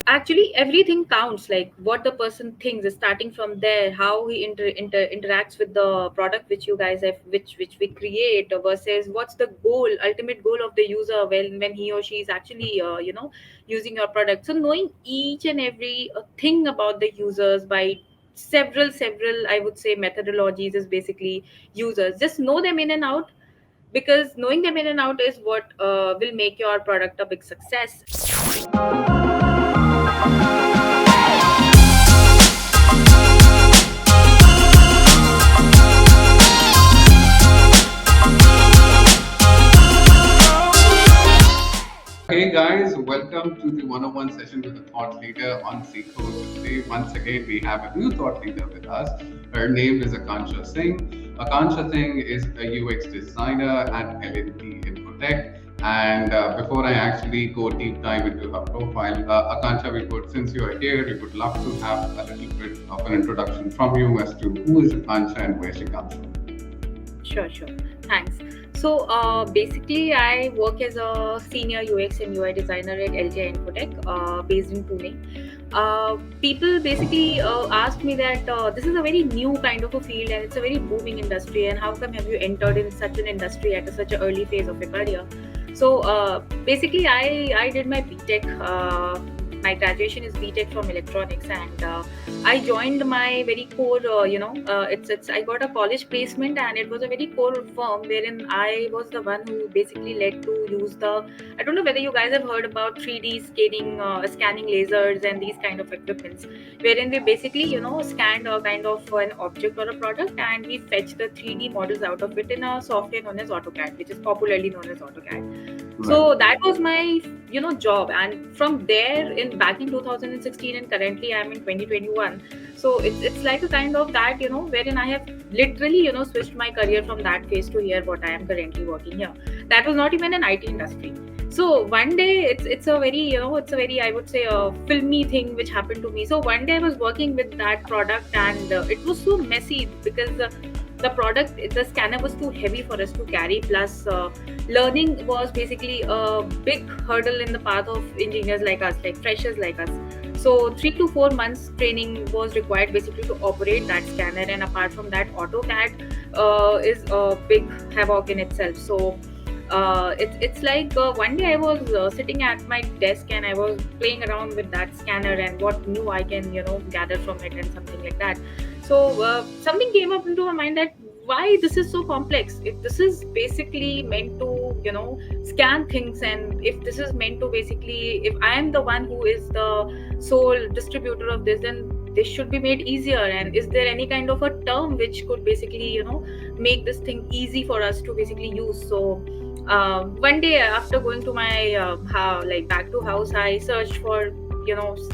Actually, everything counts, like what the person thinks is starting from there, how he interacts with the product which you guys have, which we create, versus what's the goal, ultimate goal of the user when he or she is actually using your product. So knowing each and every thing about the users by several, I would say, methodologies is basically users. Just know them in and out, because knowing them in and out is what will make your product a big success. Hey guys, welcome to the one-on-one session with a thought leader on Seekho. So today, once again, we have a new thought leader with us. Her name is Akansha Singh. Akansha Singh is a UX designer at L&T Infotech. And before I actually go deep dive into her profile, Akansha, since you are here, we would love to have a little bit of an introduction from you as to who is Akansha and where she comes from. Sure. Thanks. So basically, I work as a senior UX and UI designer at LTI Infotech, based in Pune. People basically asked me that this is a very new kind of a field and it's a very booming industry, and how come have you entered in such an industry at such an early phase of your career? So basically, I did my BTech. My graduation is BTech from electronics, and I joined my very core. It's I got a college placement, and it was a very core firm wherein I was the one who basically led to use the. I don't know whether you guys have heard about 3D scanning lasers and these kind of equipments, wherein we basically scanned a kind of an object or a product, and we fetch the 3D models out of it in a software known as AutoCAD, which is popularly known as AutoCAD. So Right. that was my job, and from there, in back in 2016, and currently I'm in 2021. So it's like a kind of that, wherein I have literally switched my career from that phase to here what I am currently working here. That was not even an IT industry. So one day, it's a very it's a very, I would say, a filmy thing which happened to me. So one day I was working with that product, and it was so messy because the product, the scanner was too heavy for us to carry, plus learning was basically a big hurdle in the path of engineers like us, like freshers like us. So 3 to 4 months training was required basically to operate that scanner, and apart from that, AutoCAD is a big havoc in itself. So it's like one day I was sitting at my desk, and I was playing around with that scanner and what new I can gather from it and something like that. So something came up into my mind that why this is so complex. If this is basically meant to scan things, and if this is meant to basically, if I am the one who is the sole distributor of this, then this should be made easier. And is there any kind of a term which could basically make this thing easy for us to basically use? So one day after going to my like back to house, I searched for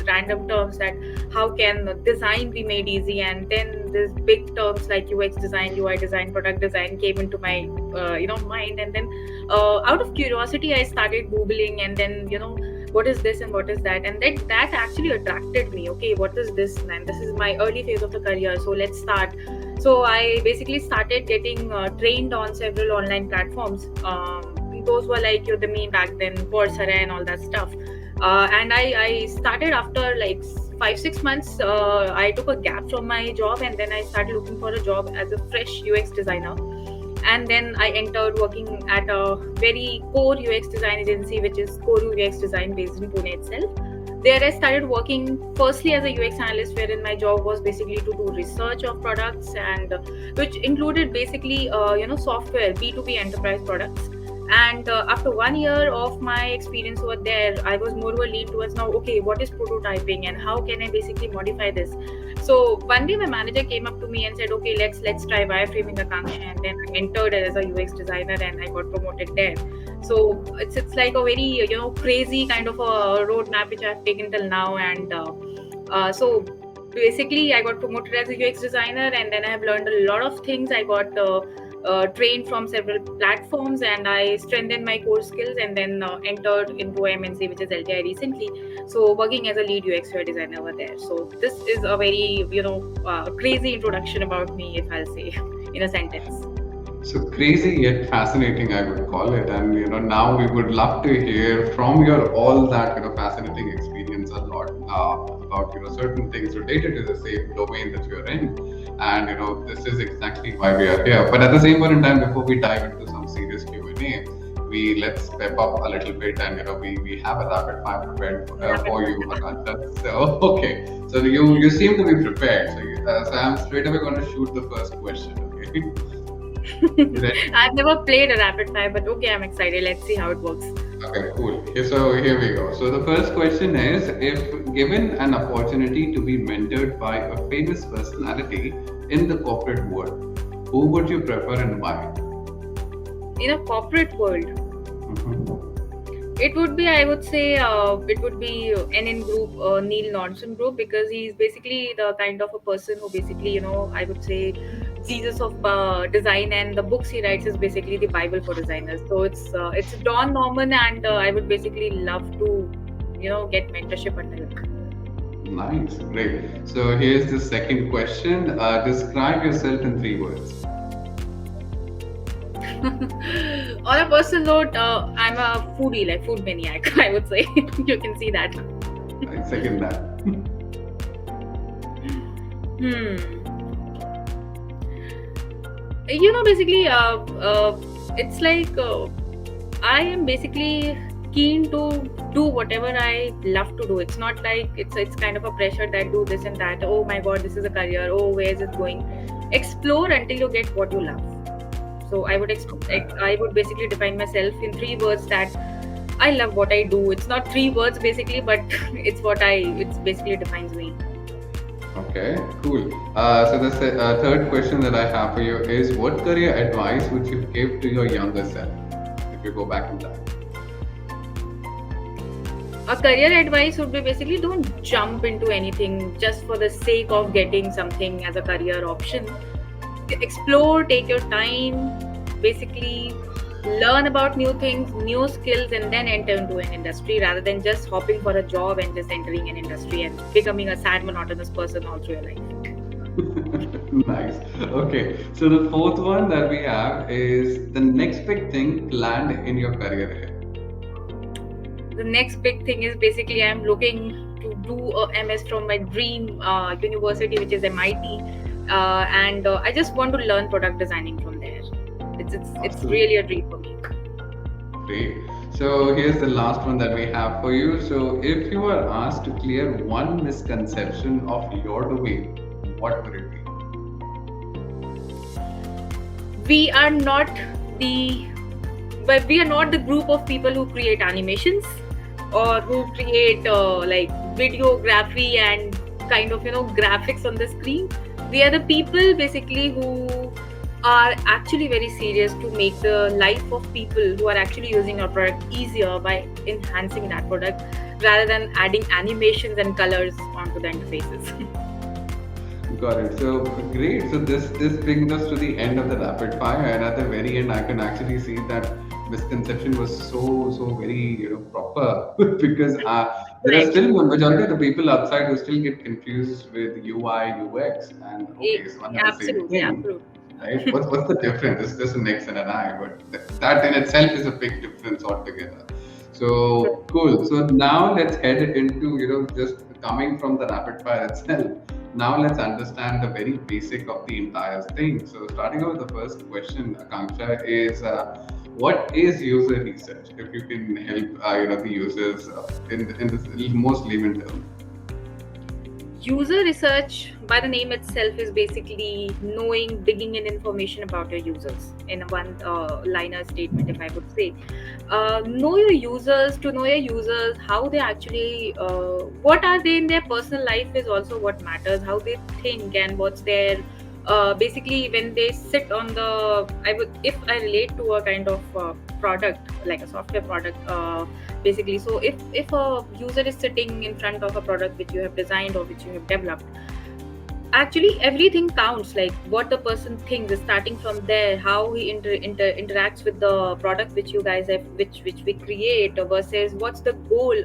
random terms that how can design be made easy, and then these big terms like UX design, UI design, product design came into my mind. And then out of curiosity, I started googling, and then what is this and what is that, and that actually attracted me. Okay, what is this? And this is my early phase of the career, so let's start. So I basically started getting trained on several online platforms. Those were like Udemy back then, Coursera, and all that stuff. And I started after like 5 6 months. I took a gap from my job, and then I started looking for a job as a fresh UX designer. And then I entered working at a very core UX design agency, which is Core UX Design, based in Pune itself. There I started working firstly as a UX analyst, wherein my job was basically to do research of products, and which included basically software B2B enterprise products. And after 1 year of my experience over there, I was more of a lean towards, now okay, what is prototyping and how can I basically modify this. So one day my manager came up to me and said, okay, let's try wireframing Akansha. And then I entered as a UX designer, and I got promoted there. So it's like a very crazy kind of a roadmap which I've taken till now. And so basically I got promoted as a UX designer, and then I have learned a lot of things. I got trained from several platforms, and I strengthened my core skills, and then entered into MNC, which is LTI recently. So working as a lead UX UI designer over there. So this is a very crazy introduction about me, if I'll say in a sentence. So crazy yet fascinating, I would call it. And now we would love to hear from your all that fascinating experience a lot. about certain things related to the same domain that you're in, and this is exactly why we are here. But at the same point in time, before we dive into some serious Q&A, we let's pep up a little bit, and we have a rapid fire prepared Rapid for you, fire. Akansha. So okay, so you seem to be prepared. So I'm straight away going to shoot the first question. Okay, you ready? I've never played a rapid fire, but okay, I'm excited. Let's see how it works. Okay, cool. Okay, so here we go. So the first question is, if given an opportunity to be mentored by a famous personality in the corporate world, who would you prefer and why? In a corporate world, Mhm. it would be, I would say, it would be NN Group, Neil Nordson Group, because he's basically the kind of a person who basically, I would say, Jesus of design, and the books he writes is basically the Bible for designers. So it's Don Norman, and I would basically love to, get mentorship under him. Nice, great. So here's the second question. Describe yourself in 3 words. On a personal note, I'm a foodie, like food maniac, I would say. You can see that. I second that. Hmm. Basically, it's like I am basically keen to do whatever I love to do. It's not like it's kind of a pressure that do this and that. Oh my God, this is a career. Oh, where is it going? Explore until you get what you love. So Okay. I would basically define myself in 3 words that I love what I do. It's not 3 words basically, but it's basically defines me. Okay, cool. So the third question that I have for you is, what career advice would you give to your younger self if you go back in time? A career advice would be basically don't jump into anything just for the sake of getting something as a career option. Explore, take your time, basically learn about new things, new skills, and then enter into an industry rather than just hopping for a job and just entering an industry and becoming a sad, monotonous person all through your life. Nice. Okay. So the fourth one that we have is the next big thing planned in your career ahead. The next big thing is basically I'm looking to do a MS from my dream university, which is MIT, and I just want to learn product designing from there. It's Awesome. really a dream for me. Great. So here's the last one that we have for you. So if you were asked to clear one misconception of your domain, what would it be? We are not the but we are not the group of people who create animations or who create like videography and kind of graphics on the screen. We are the people basically who are actually very serious to make the life of people who are actually using our product easier by enhancing that product rather than adding animations and colors onto the interfaces. Got it. So great. So this brings us to the end of the rapid fire, and at the very end, I can actually see that misconception was so very proper because there are Right. still a majority of the people outside who still get confused with UI UX, and okay, it's one and the same Absolutely, thing, absolutely. right? What's the difference? It's just an X and an I, but that in itself is a big difference altogether. So cool. So now let's head into just coming from the rapid fire itself. Now let's understand the very basic of the entire thing. So starting out with the first question, Akanksha, is what is user research? If you can help the users in this most layman term. User research, by the name itself, is basically knowing, digging in information about your users in a one liner statement, if I would say. Know your users, to know your users, how they actually, what are they in their personal life is also what matters, how they think, and what's their. Basically, when they sit on if I relate to a kind of product, like a software product, basically, so if a user is sitting in front of a product which you have designed or which you have developed, actually everything counts, like what the person thinks is starting from there, how he interacts with the product which you guys have, which we create, versus what's the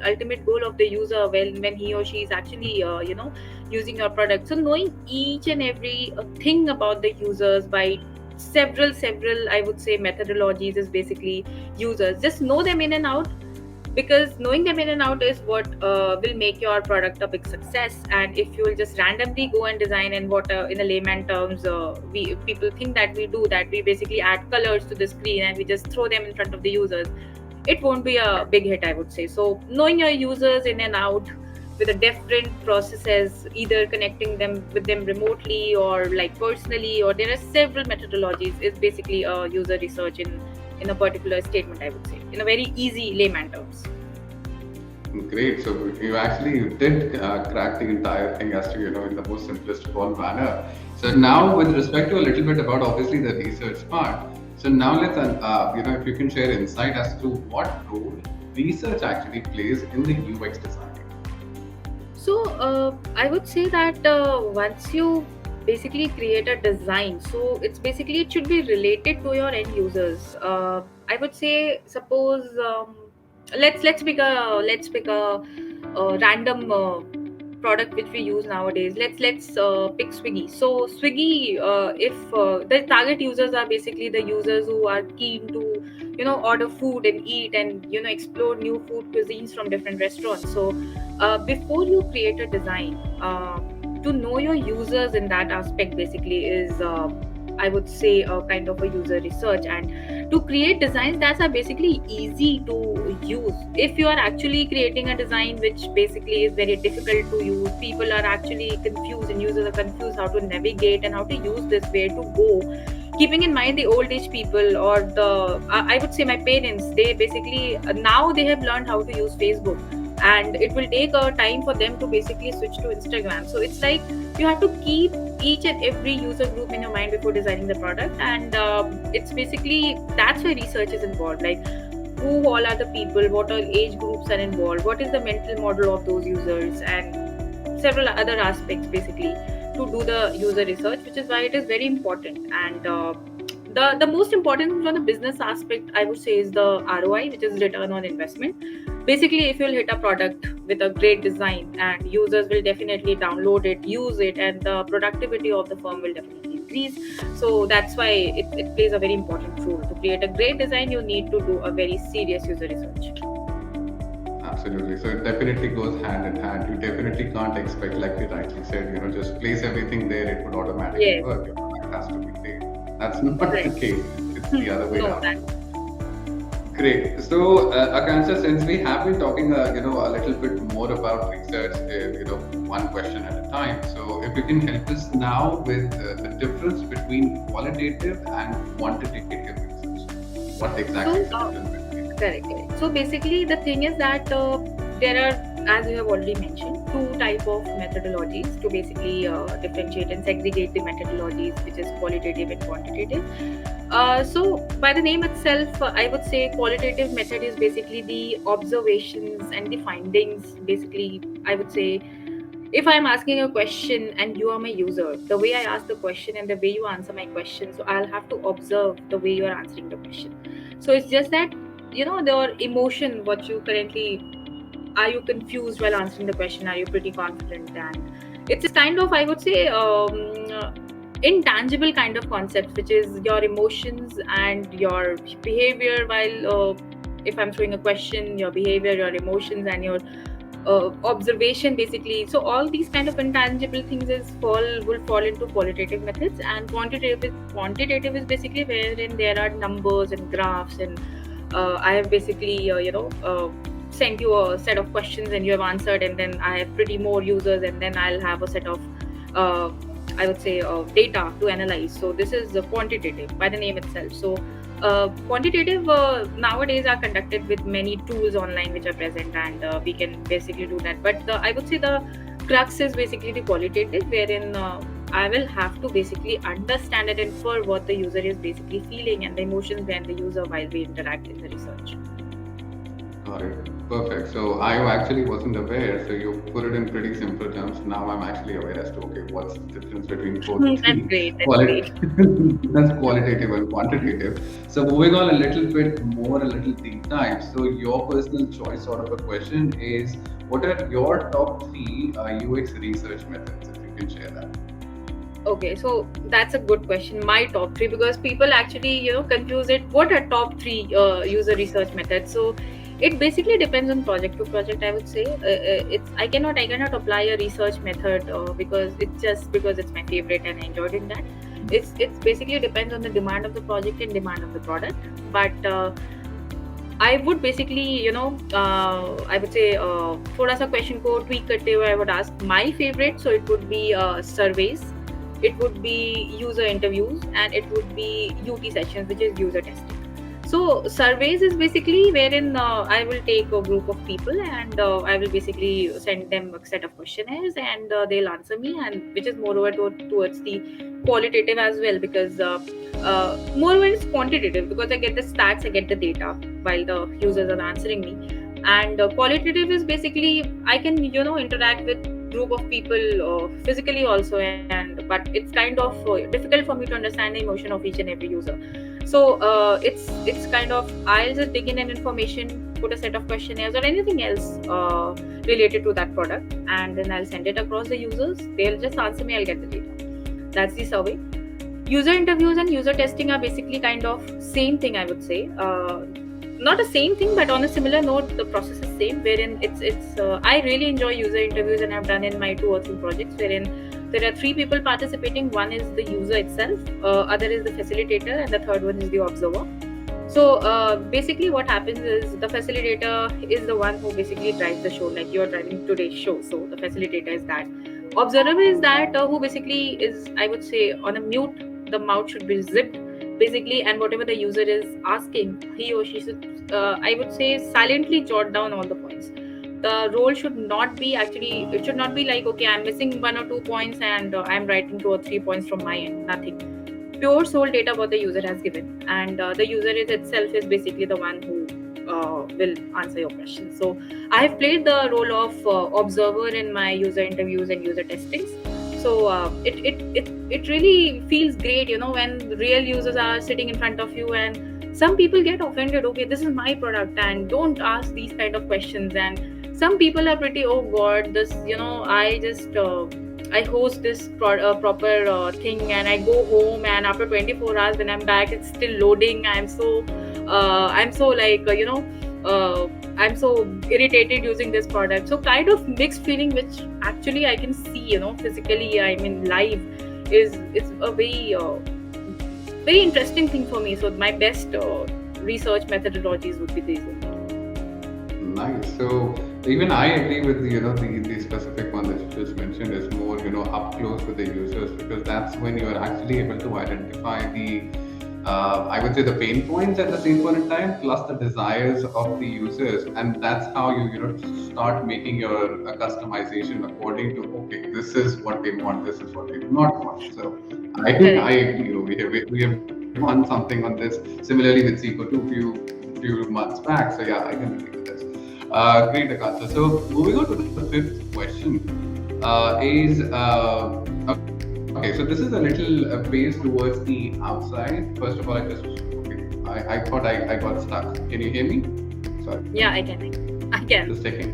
ultimate goal of the user when he or she is actually using your product. So knowing each and every thing about the users by several I would say methodologies is basically users, just know them in and out, because knowing them in and out is what will make your product a big success. And if you will just randomly go and design, and what in a layman terms we people think that we do, that we basically add colors to the screen and we just throw them in front of the users, it won't be a big hit, I would say. So knowing your users in and out with the different processes, either connecting them with them remotely or like personally, or there are several methodologies, is basically a user research in a particular statement, I would say, in a very easy layman terms. Great. So you did crack the entire thing as to, in the most simplest of all manner. So now, with respect to a little bit about obviously the research part. So now let's, if you can share insight as to what role research actually plays in the UX designing. So I would say that once you basically create a design, so it's basically, it should be related to your end users. I would say, suppose let's pick a random product which we use nowadays. Let's pick Swiggy. So Swiggy, if the target users are basically the users who are keen to order food and eat, and explore new food cuisines from different restaurants. So before you create a design, to know your users in that aspect basically is, I would say, a kind of a user research. And to create designs that are basically easy to use. If you are actually creating a design which basically is very difficult to use, people are actually confused and users are confused how to navigate and how to use this, where to go, keeping in mind the old age people, or the I would say my parents, they basically now they have learned how to use Facebook, and it will take a time for them to basically switch to Instagram. So it's like you have to keep each and every user group in your mind before designing the product. And it's basically, that's where research is involved, like who all are the people, what all age groups are involved, what is the mental model of those users, and several other aspects basically to do the user research, which is why it is very important. And the most important from the business aspect, I would say, is the ROI, which is return on investment. Basically, if you'll hit a product with a great design, and users will definitely download it, use it, and the productivity of the firm will definitely increase. So that's why it plays a very important role. To create a great design, you need to do a very serious user research. Absolutely. So it definitely goes hand in hand. You definitely can't expect, like you rightly said, just place everything there, it would automatically Yes, work. Your product has to be great. That's not the right. case. It's the other way No, around. that. Great. So, Akansha, since we have been talking, a little bit more about research, one question at a time. So, if you can help us now with the difference between qualitative and quantitative research. What exactly So, is the difference between it? correct, correct. So basically, the thing is that there are, as you have already mentioned, two type of methodologies to basically differentiate and segregate the methodologies, which is qualitative and quantitative. So by the name itself, I would say qualitative method is basically the observations and the findings. Basically, I would say, if I'm asking a question and you are my user, the way I ask the question and the way you answer my question, so I'll have to observe the way you are answering the question. So it's just that, your emotion, what you currently, are you confused while answering the question, are you pretty confident? And it's kind of, I would say, intangible kind of concepts, which is your emotions and your behavior while, if I'm throwing a question, your behavior, your emotions, and your observation basically. So all these kind of intangible things will fall into qualitative methods. And quantitative is basically wherein there are numbers and graphs, and I have basically sent you a set of questions and you have answered, and then I have pretty more users, and then I'll have a set of uh, I would say data to analyze. So this is quantitative by the name itself. So quantitative nowadays are conducted with many tools online which are present, and we can basically do that. But I would say the crux is basically the qualitative, wherein I will have to basically understand and infer what the user is basically feeling and the emotions behind the user while we interact in the research. Got it. Perfect. So I actually wasn't aware. So you put it in pretty simple terms. Now I'm actually aware as to, okay, what's the difference between both That's the great. That's great. that's qualitative and quantitative. So moving on a little bit more, a little deep dive. So your personal choice sort of a question is, what are your top three UX research methods, if you can share that? Okay, so that's a good question. My top three, because people actually confuse it. What are top three user research methods? So It basically depends on project to project, I would say. It's I cannot apply a research method because it's my favorite and I enjoy doing that. It's basically depends on the demand of the project and demand of the product. But I would basically, I would say, थोड़ा सा question को tweak करते हुए, I would ask my favorite. So it would be surveys, it would be user interviews, and it would be UT sessions, which is user testing. So surveys is basically wherein I will take a group of people and I will basically send them a set of questionnaires and they'll answer me, and which is moreover towards the qualitative as well, because moreover it's quantitative because I get the stats, I get the data while the users are answering me. And qualitative is basically I can interact with group of people physically also, and but it's kind of difficult for me to understand the emotion of each and every user. So it's kind of I'll just dig in an information, put a set of questionnaires or anything else related to that product, and then I'll send it across the users. They'll just answer me. I'll get the data. That's the survey. User interviews and user testing are basically kind of same thing, I would say. Not the same thing, but on a similar note, the process is same. Wherein it's I really enjoy user interviews, and I've done in my 2 or 3 projects wherein there are 3 people participating. One is the user itself, other is the facilitator, and the third one is the observer. So basically, what happens is the facilitator is the one who basically drives the show, like you're driving today's show. So the facilitator is that. Observer is that who basically is, I would say, on a mute. The mouth should be zipped, basically, and whatever the user is asking, he or she should, I would say, silently jot down all the points. The role should not be actually, it should not be like, okay, I'm missing 1 or 2 points and I'm writing 2 or 3 points from my end. Nothing. Pure soul data what the user has given, and the user is itself is basically the one who will answer your question. So I have played the role of observer in my user interviews and user testings. So it really feels great, when real users are sitting in front of you, and some people get offended. Okay, this is my product, and don't ask these kind of questions. And some people are pretty, oh God, this, I just I host this proper thing, and I go home, and after 24 hours when I'm back, it's still loading. I'm so like I'm so irritated using this product. So kind of mixed feeling, which actually I can see, physically, I mean live, is it's a very interesting thing for me. So my best research methodologies would be these. Nice. So even I agree with the specific one that you just mentioned is more up close with the users, because that's when you are actually able to identify the I would say the pain points at the same point in time, plus the desires of the users, and that's how you start making your customization according to, okay, this is what they want, this is what they do not want. So I think I agree. We have done something on this similarly with Seekho too few months back. So yeah, I can agree with this. Great, Akansha. So moving on to the 5th question is okay, so this is a little based towards the outside. First of all, I thought I got stuck. Can you hear me? Sorry. Yeah, I can. I can. Just checking.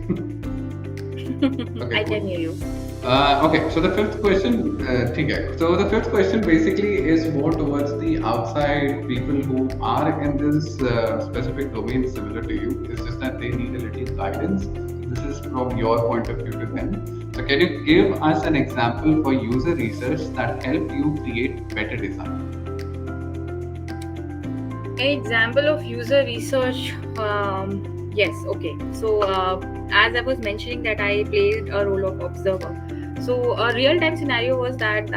Okay, I cool. can hear you. Okay, so the 5th question, okay. So the 5th question basically is more towards the outside people who are in this specific domain similar to you. It's just that they need a little guidance. This is from your point of view to them. So can you give us an example for user research that helped you create better design? Example of user research. Yes, okay. So as I was mentioning that I played a role of observer. So a real-time scenario was that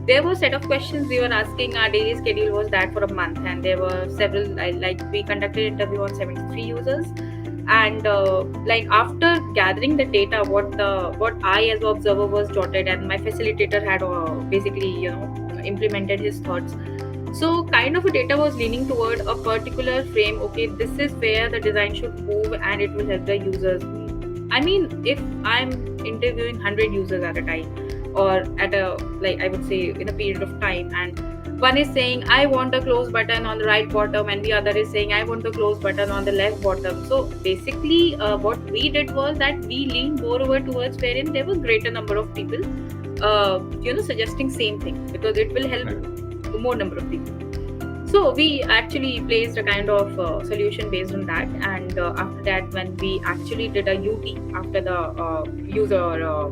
there were a set of questions we were asking. Our daily schedule was that for a month, and there were several. Like we conducted interview on 73 users, and like after gathering the data, what I as an observer was jotted, and my facilitator had basically implemented his thoughts. So kind of a data was leaning toward a particular frame. Okay, this is where the design should move, and it will help the users. I mean, if I'm interviewing 100 users at a time, or at a, like I would say, in a period of time, and one is saying I want a close button on the right bottom, and the other is saying I want the close button on the left bottom. So basically what we did was that we leaned more over towards wherein there were greater number of people suggesting same thing, because it will help more number of people. So we actually placed a kind of solution based on that, and after that, when we actually did a UT after the user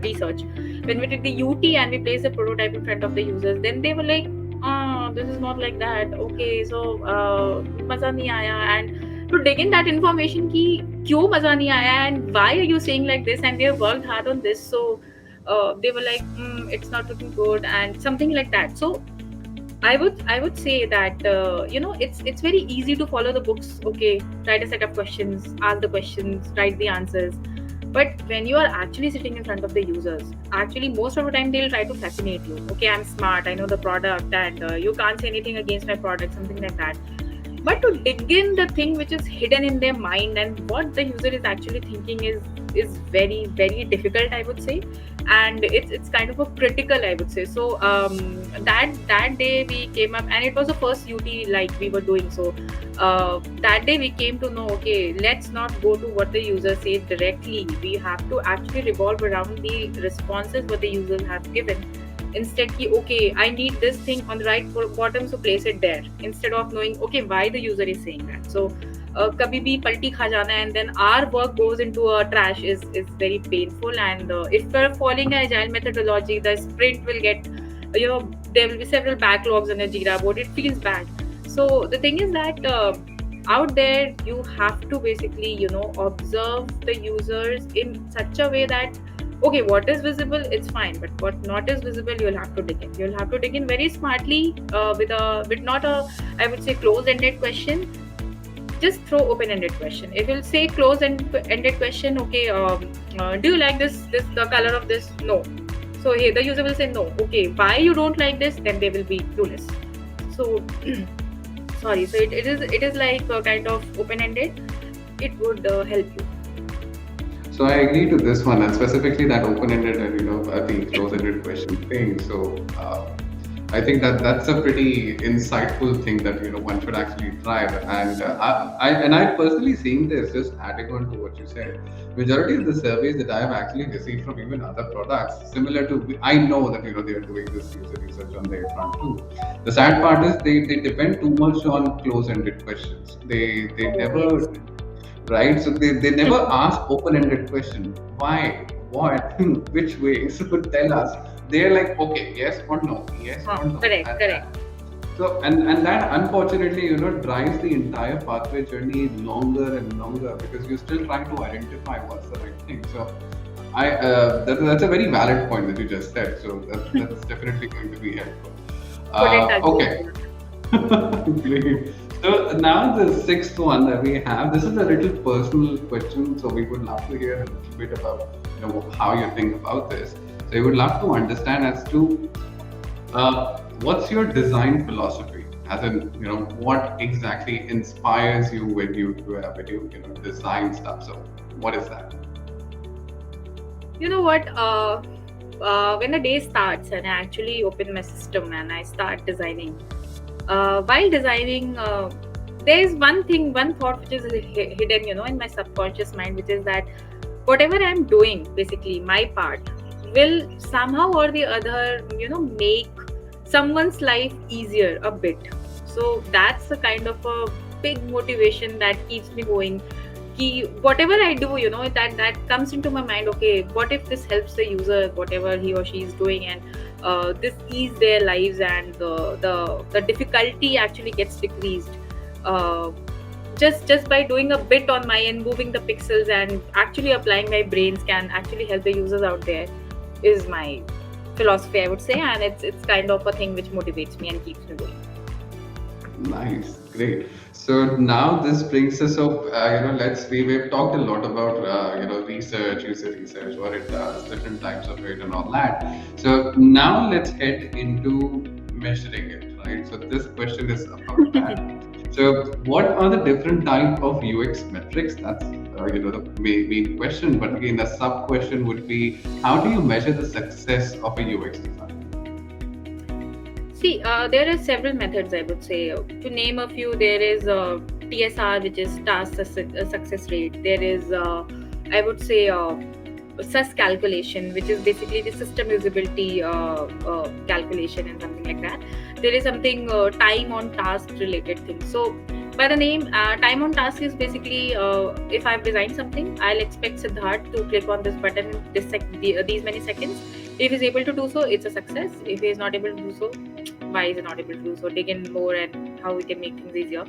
research, when we did the UT and we placed the prototype in front of the users, then they were like, "Ah, this is not like that." Okay, so मजा नहीं आया, and to dig in that information कि क्यों मजा नहीं आया and why are you saying like this, and we have worked hard on this, so they were like, it's not looking good and something like that. So I would say that it's very easy to follow the books. Okay, write a set of questions, ask the questions, write the answers. But when you are actually sitting in front of the users, actually most of the time they'll try to fascinate you. Okay, I'm smart, I know the product, and you can't say anything against my product, something like that. But to dig in the thing which is hidden in their mind and what the user is actually thinking is very very difficult, I would say. And it's kind of a critical, I would say. So that day we came up, and it was the first UT like we were doing. So that day we came to know, okay, let's not go to what the user says directly. We have to actually revolve around the responses what the users have given. Instead ki, okay, I need this thing on the right bottom, so place it there, instead of knowing okay why the user is saying that. So kabhi bhi palti kha jana and then our work goes into a trash is very painful. And if we're following a agile methodology, the sprint will get, there will be several backlogs in a Jira board. It feels bad. So the thing is that out there you have to basically observe the users in such a way that okay, what is visible it's fine, but what not is visible you'll have to dig in. You'll have to dig in very smartly, with not a, I would say, closed ended question. Just throw open ended question. If you'll say closed ended question, okay, do you like this the color of this? No. So here the user will say no. Okay, why you don't like this? Then they will be clueless. So sorry, so it is like a kind of open ended. It would help you. So I agree to this one, and specifically that open-ended and the close-ended question thing. So I think that that's a pretty insightful thing that one should actually try. And I personally seeing this, just adding on to what you said. Majority of the surveys that I have actually received from even other products, similar to, I know that they are doing this user research on their front too. The sad part is they depend too much on close-ended questions. They Oh, never, yes. right? So they never ask open-ended question. Why? What? Which way? So tell us. They're like, okay, yes or no, yes or no. Correct, correct. So and that unfortunately, drives the entire pathway journey longer and longer because you're still trying to identify what's the right thing. So that's a very valid point that you just said. So that's definitely going to be helpful. Couldn't agree Okay. more. Great. So now the sixth one that we have, this is a little personal question. So we would love to hear a little bit about how you think about this. So we would love to understand as to what's your design philosophy, as in what exactly inspires you when you design stuff. So what is that? You know what? When the day starts and I actually open my system and I start designing, while designing, there's one thought which is hidden, in my subconscious mind, which is that whatever I'm doing, basically my part, will somehow or the other, make someone's life easier a bit. So that's the kind of a big motivation that keeps me going. Whatever I do, that comes into my mind. Okay, what if this helps the user, whatever he or she is doing, and this ease their lives, and the difficulty actually gets decreased. Uh, just by doing a bit on my end, moving the pixels and actually applying my brains can actually help the users out there. Is my philosophy, I would say, and it's kind of a thing which motivates me and keeps me going. Nice, great. So now this brings us up. Let's we've talked a lot about research, user research, what it does, different types of it, and all that. So now let's head into measuring it, right? So this question is about that. So what are the different type of UX metrics? That's the main question. But again, the sub question would be, how do you measure the success of a UX design? See, there are several methods, I would say. To name a few, there is TSR, which is task success rate. There is, I would say, SUS calculation, which is basically the system usability calculation and something like that. There is something time on task related thing. So by the name, time on task is basically if I've designed something, I'll expect Siddharth to click on this button in these many seconds. If he's able to do so, it's a success. If he is not able to do so, why is he not able to do so? Dig in more and how we can make things easier.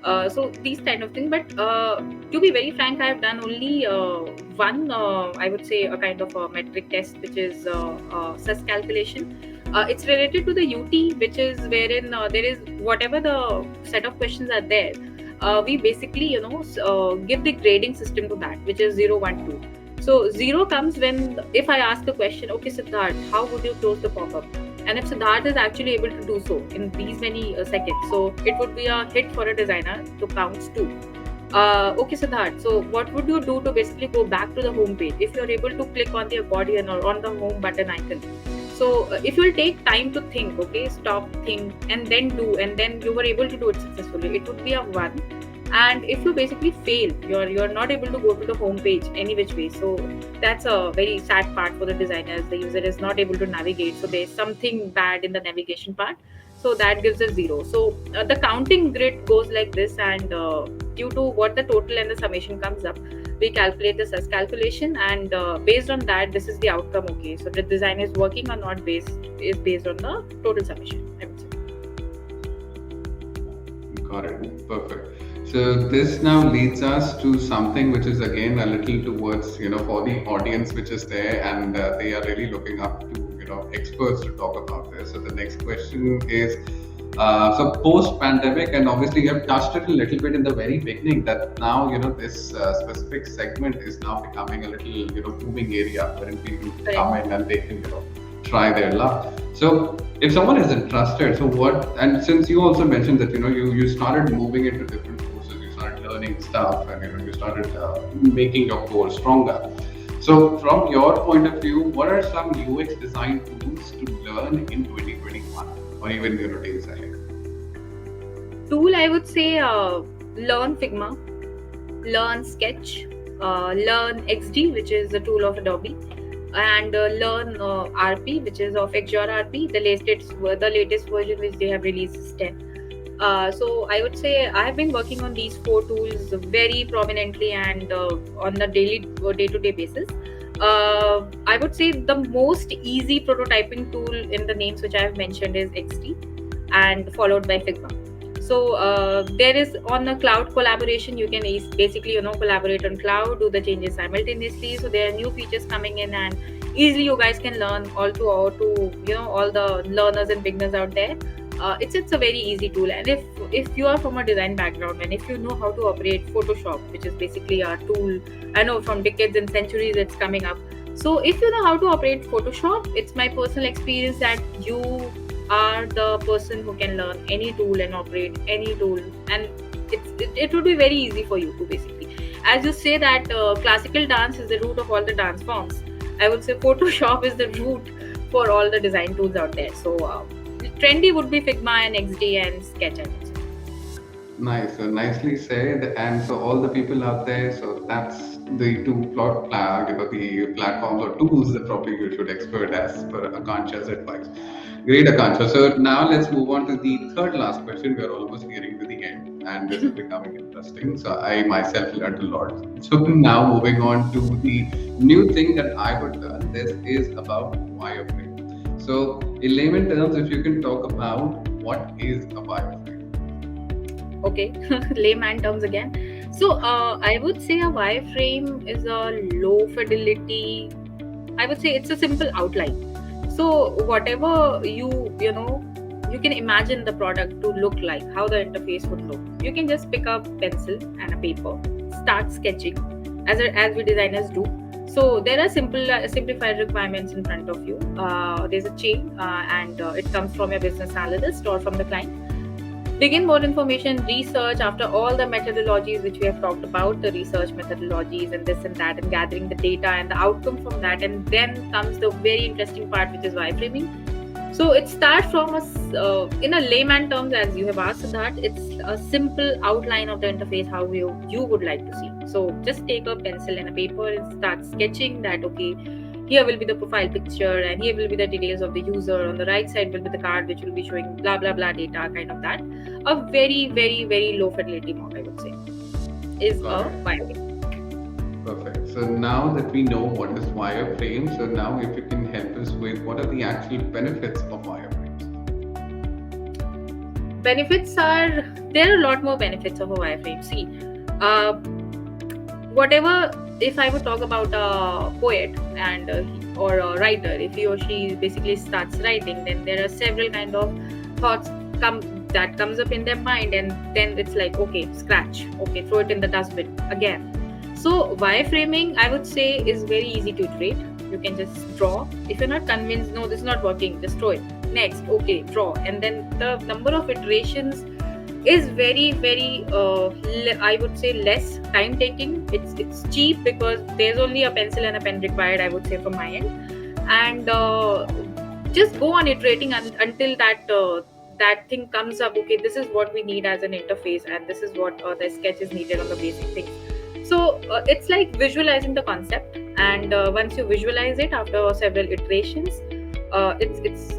So these kind of things. But to be very frank, I've done only one, I would say, a kind of a metric test, which is SUS calculation. It's related to the UT, which is wherein there is whatever the set of questions are there. We basically, give the grading system to that, which is 0, 1, 2. So 0 comes when, if I ask the question, okay, Siddharth, how would you close the pop-up? And if Siddharth is actually able to do so in these many seconds, so it would be a hit for a designer to count 2. Okay, Siddharth, so what would you do to basically go back to the home page if you're able to click on the accordion or on the home button icon? So if you'll take time to think, okay, stop, think, and then do, and then you were able to do it successfully, it would be a 1. And if you basically fail, you're not able to go to the home page any which way. So that's a very sad part for the designers. The user is not able to navigate. So there's something bad in the navigation part. So that gives a 0. So the counting grid goes like this, and due to what the total and the summation comes up, we calculate the SUS calculation, and based on that, this is the outcome. Okay, so the design is working or not based on the total summation, I would say. Got it. Perfect. So this now leads us to something which is again a little towards, for the audience which is there, and they are really looking up to, experts to talk about this. So the next question is, so post-pandemic, and obviously you have touched it a little bit in the very beginning, that now, this specific segment is now becoming a little, booming area wherein people come in and they can, try their luck. So if someone is interested, so what, and since you also mentioned that, you started moving into different courses, you started learning stuff, and, you started making your core stronger. So from your point of view, what are some UX design tools to learn in 2021 or even, days ahead? Tool, I would say, learn Figma, learn Sketch, learn XD, which is a tool of Adobe, and learn RP, which is of Azure RP. The latest version which they have released is 10. So I would say I have been working on these 4 tools very prominently and on the day-to-day basis. I would say the most easy prototyping tool in the names which I have mentioned is XD, and followed by Figma. So there is, on the cloud collaboration, you can basically collaborate on cloud, do the changes simultaneously. So there are new features coming in, and easily you guys can learn all the learners and beginners out there. It's a very easy tool, and if you are from a design background, and if you know how to operate Photoshop, which is basically a tool, I know from decades and centuries it's coming up. So if you know how to operate Photoshop, it's my personal experience that you are the person who can learn any tool and operate any tool, and it would be very easy for you to basically, as you say that classical dance is the root of all the dance forms, I would say Photoshop is the root for all the design tools out there. So trendy would be Figma and XD and Sketch, I would say. Nice, so nicely said. And so all the people out there, so that's the two the platforms or tools that probably you should expert as per Akansha's advice. Great, Akansha. So now let's move on to the third last question. We're almost nearing to the end, and this is becoming interesting. So I myself learned a lot. So now moving on to the new thing that I would learn. This is about wireframe. So in layman terms, if you can talk about what is a wireframe. Okay, layman terms again. So I would say a wireframe is a low fidelity, I would say it's a simple outline. So whatever you can imagine the product to look like, how the interface would look. You can just pick up pencil and a paper, start sketching as we designers do. So there are simplified requirements in front of you. There's a chain and it comes from your business analyst or from the client. Begin more information, research after all the methodologies which we have talked about, the research methodologies and this and that, and gathering the data and the outcome from that. And then comes the very interesting part, which is wireframing. So it starts from in a layman terms, as you have asked, that it's a simple outline of the interface how you would like to see. So just take a pencil and a paper and start sketching that. Okay, here will be the profile picture and here will be the details of the user. On the right side will be the card which will be showing blah blah blah data, kind of that. A very very very low fidelity mock, I would say, is Got a it. wireframe. Perfect. So now that we know what is wireframe, so now if you can help us with what are the actual benefits of wireframes? Benefits are, there are a lot more benefits of a wireframe. See, uh, whatever, if I would talk about a poet and or a writer, if he or she basically starts writing, then there are several kind of thoughts come that comes up in their mind, and then it's like, okay, scratch, okay, throw it in the dustbin again. So wireframing, I would say, is very easy to iterate. You can just draw. If you're not convinced, no, this is not working, just throw it. Next, okay, draw. And then the number of iterations is very very I would say less time taking. It's cheap because there's only a pencil and a pen required, I would say, from my end. And just go on iterating until that thing comes up. Okay, this is what we need as an interface, and this is what the sketch is needed on the basic things. So it's like visualizing the concept, and once you visualize it after several iterations, it's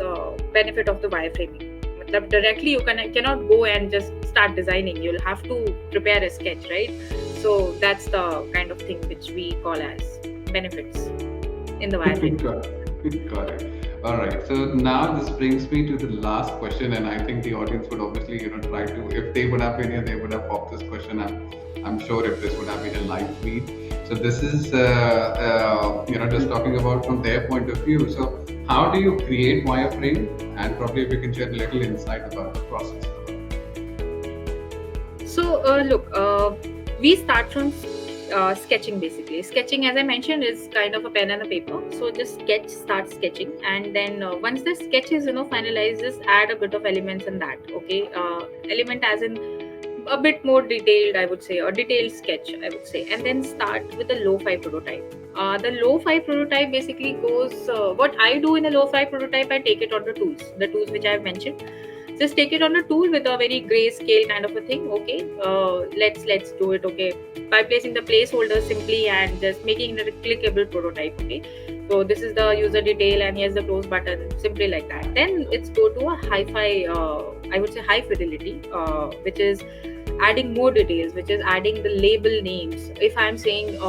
benefit of the wireframing. Matlab, directly you cannot go and just start designing. You'll have to prepare a sketch, right? So that's the kind of thing which we call as benefits in the wireframing. Got it. Got it. All right. So now this brings me to the last question, and I think the audience would obviously, try to, if they would have been here, they would have popped this question. I'm sure if this would have been a live feed. So this is, just talking about from their point of view. So how do you create wireframe, and probably if you can share a little insight about the process. So look, we start from sketching. Basically, sketching, as I mentioned, is kind of a pen and a paper. So just start sketching, and then once the sketch is finalized, just add a bit of elements in that. Okay, element as in a bit more detailed, I would say, or detailed sketch, I would say, and then start with a lo-fi prototype. The lo-fi prototype basically goes. What I do in a lo-fi prototype, I take it on the tools which I have mentioned. Just take it on a tool with a very grayscale kind of a thing. Okay, let's do it. Okay, by placing the placeholder simply and just making it a clickable prototype. Okay, so this is the user detail and here's the close button, simply like that. Then it's go to a hi-fi, I would say high fidelity, which is adding more details, which is adding the label names. If I'm saying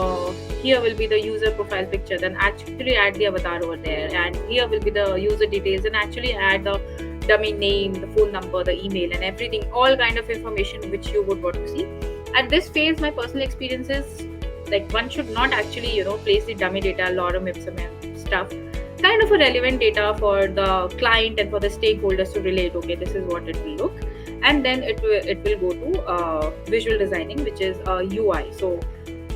here will be the user profile picture, then actually add the avatar over there, and here will be the user details, and actually add the dummy name, the phone number, the email, and everything, all kind of information which you would want to see. At this phase, my personal experience is like one should not actually place the dummy data, lorem ipsum and stuff. Kind of a relevant data for the client and for the stakeholders to relate. Okay, this is what it will look, and then it will go to visual designing, which is UI. So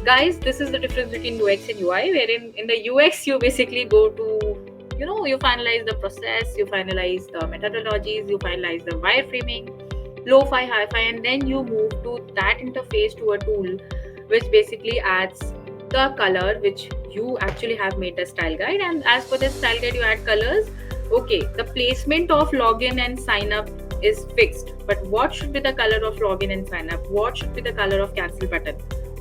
guys, this is the difference between UX and UI, wherein in the UX you basically go to you finalize the process, you finalize the methodologies, you finalize the wireframing, lo-fi, hi-fi, and then you move to that interface to a tool which basically adds the color which you actually have made a style guide, and as per the style guide you add colors. Okay, the placement of login and sign up is fixed, but what should be the color of login and sign up, what should be the color of cancel button,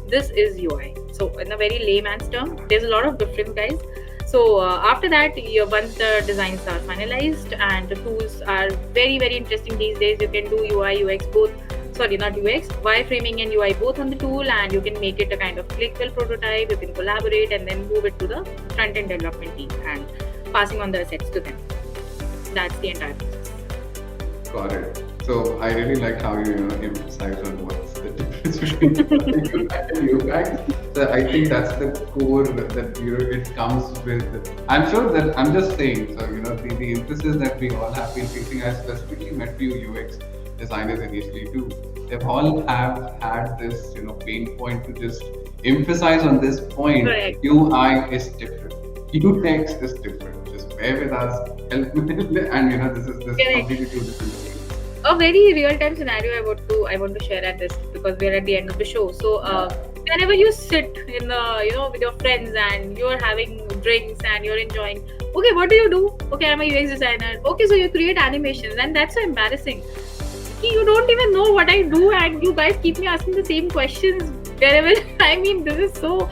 this is UI. So in a very layman's term, there's a lot of difference, guys. So after that, once the designs are finalized and the tools are very very interesting these days, you can do UI UX both, sorry, not UX, wireframing and UI both on the tool, and you can make it a kind of clickable prototype. You can collaborate and then move it to the front end development team and passing on the assets to them. That's the entire process. Got it. So I really like how you emphasize on what's the difference between UI and UX. So I think that's the core that it comes with. I'm sure that I'm just saying. So the emphasis that we all have been facing. I specifically met few UX designers initially too. They've all have had this pain point to just emphasize on this point. Correct. UI is different. UX is different. Just bear with us, help me, and this is Correct. completely two different things. A very real time scenario I want to share at this, because we're at the end of the show. So whenever you sit in the, with your friends and you're having drinks and you're enjoying, okay, what do? Okay, I'm a UX designer. Okay, so you create animations, and that's so embarrassing. You don't even know what I do, and you guys keep me asking the same questions wherever. I mean, this is so.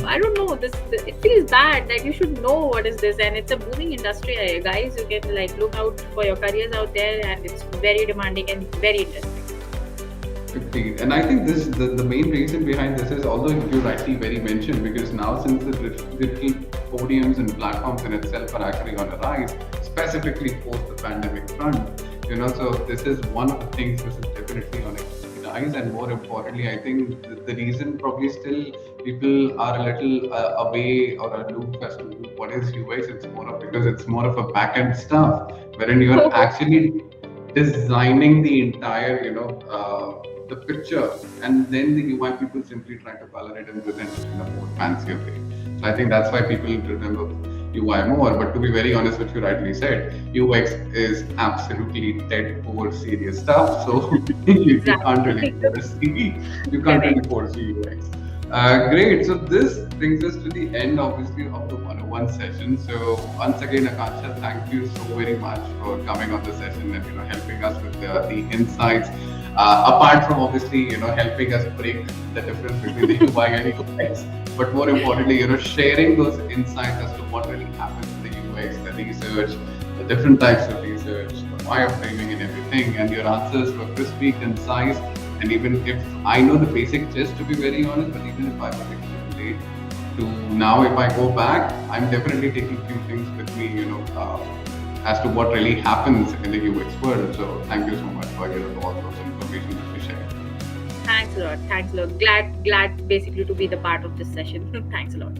I don't know. This it feels bad that you should know what is this, and it's a booming industry, guys. You can like look out for your careers out there, and it's very demanding and very interesting. Agreed. And I think the main reason behind this is, although you rightly very mentioned, because now since the digital podiums and platforms in itself are actually on a rise, specifically post the pandemic front, so this is one of the things which is definitely on a rise. And more importantly, I think the reason probably still people are a little away or aloof as to what is UX. It's more of because it's more of a back end stuff, wherein you are actually designing the entire, the picture, and then the UI people simply try to color it and present it in a more fancier way. So I think that's why people remember UI more. But to be very honest, what you rightly said, UX is absolutely dead core serious stuff. So you can't really Exactly. foresee, you can't Correct. really foresee UX. Great. So this brings us to the end, obviously, of the 101 session. So once again, Akansha, thank you so very much for coming on the session and helping us with the insights. Apart from obviously helping us break the difference between the UI and UX, but more importantly, sharing those insights as to what really happens in the UX, the research, the different types of research, the wireframing and everything. And your answers were crispy, concise, and even if I know the basic gist, to be very honest, but even if I was late to now, if I go back, I'm definitely taking few things with me, as to what really happens in the UX world. So thank you so much for all those information that you shared. Thanks a lot. Thanks a lot. Glad basically to be the part of this session. Thanks a lot.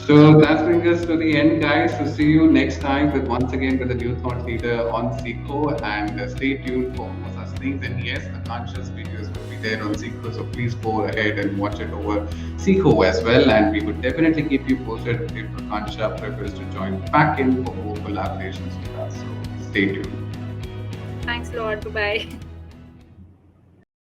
So that brings us to the end, guys. So see you next time with once again with a new thought leader on Seekho, and stay tuned for more such things. And yes, the conscious videos will be there on Seekho, so please go ahead and watch it over Seekho as well. And we would definitely keep you posted if Akansha prefers to join back in for more collaborations with us. So stay tuned. Thanks a lot. Bye bye.